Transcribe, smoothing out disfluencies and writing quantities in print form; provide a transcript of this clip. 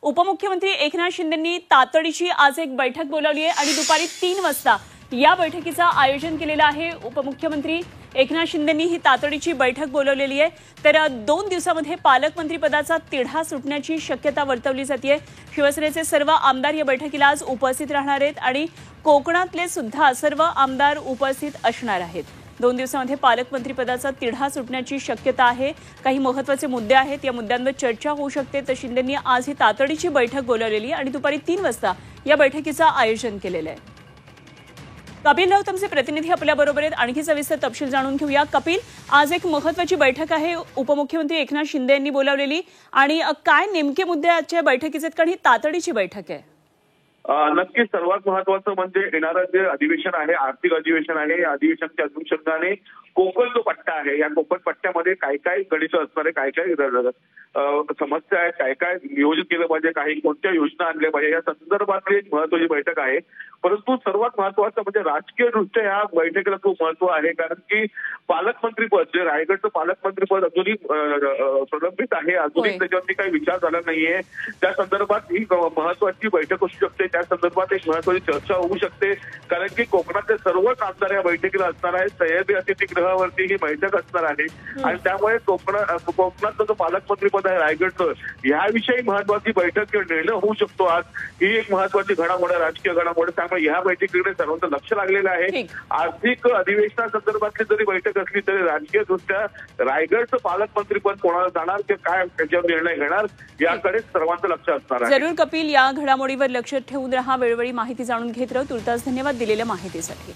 उपमुख्यमंत्री एकनाथ शिंदेंनी तातडीची आज एक बैठक बोलावली आहे आणि दुपारी 3 वाजता या बैठकीचं आयोजन केलेलं आहे। उपमुख्यमंत्री एकनाथ शिंदेंनी ही तातडीची बैठक बोलावलेली आहे। तर 2 दिवसांमध्ये पालकमंत्री पदाचा तिढा सुटण्याची शक्यता वर्तवली जाते। शिवसेनेचे सर्व आमदार या बैठकीला आज उपस्थित राहणार आहेत आणि कोकणातले सुद्धा सर्व आमदार उपस्थित असणार आहेत। 2 दिवसांमध्ये पालकमंत्री पदाचा तिढा सुटण्याची शक्यता आहे। काही महत्त्वाचे मुद्दे आहेत, या मुद्द्यांवर चर्चा होऊ शकते। तर शिंदेंनी आज ही तातडीची बैठक बोलावलेली आणि दुपारी 3 वाजता या बैठकीचं आयोजन केलेलं आहे। कपिल राऊत आमचे प्रतिनिधी आपल्याबरोबर आहेत, आणखी सविस्तर तपशील जाणून घेऊया। कपिल, आज एक महत्त्वाची बैठक आहे उपमुख्यमंत्री एकनाथ शिंदे यांनी बोलावलेली आणि काय नेमके मुद्दे आजच्या बैठकीचे आहेत, कारण ही तातडीची बैठक आहे? नक्कीच सर्वात महत्वाचं म्हणजे येणारं जे अधिवेशन आहे, आर्थिक अधिवेशन आहे, या अधिवेशनाच्या अनुषंगाने कोकण जो पट्टा आहे, या कोकण पट्ट्यामध्ये काय काय गणित असणार आहे, काय काय समस्या आहेत, काय काय नियोजन केलं पाहिजे, काही कोणत्या योजना आणल्या पाहिजे, या संदर्भातली एक महत्वाची बैठक आहे। परंतु सर्वात महत्वाचं म्हणजे राजकीय दृष्ट्या या बैठकीला खूप महत्व आहे, कारण की पालकमंत्रीपद जे रायगडचं पालकमंत्रीपद अजूनही प्रलंबित आहे, अजूनही त्याच्यावरती काही विचार झाला नाहीये। त्या संदर्भात ही महत्वाची बैठक असू शकते, त्या संदर्भात एक महत्वाची चर्चा होऊ शकते, कारण की कोकणातले सर्वच आमदार या बैठकीला असणार आहेत। सह्याद्री अतिथीगृहावरती ही बैठक असणार आहे आणि त्यामुळे कोकणातलं जो पालकमंत्रीपद आहे रायगडचं, याविषयी महत्वाची बैठक किंवा निर्णय होऊ शकतो। आज ही एक महत्वाची घडामोड आहे, राजकीय घडामोड, त्यामुळे या बैठकीकडे सर्वांचं लक्ष लागलेलं आहे। आर्थिक अधिवेशनासंदर्भातली जरी बैठक असली तरी राजकीय दृष्ट्या रायगडचं पालकमंत्रीपद कोणाला जाणार किंवा काय त्याच्यावर निर्णय घेणार याकडे सर्वांचं लक्ष असणार आहे। जरूर कपिल, या घडामोडीवर लक्ष ठेवून रहा, वेळोवेळी माहिती जाणून घेत राहा। तुर्तास धन्यवाद दिलेल्या माहितीसाठी।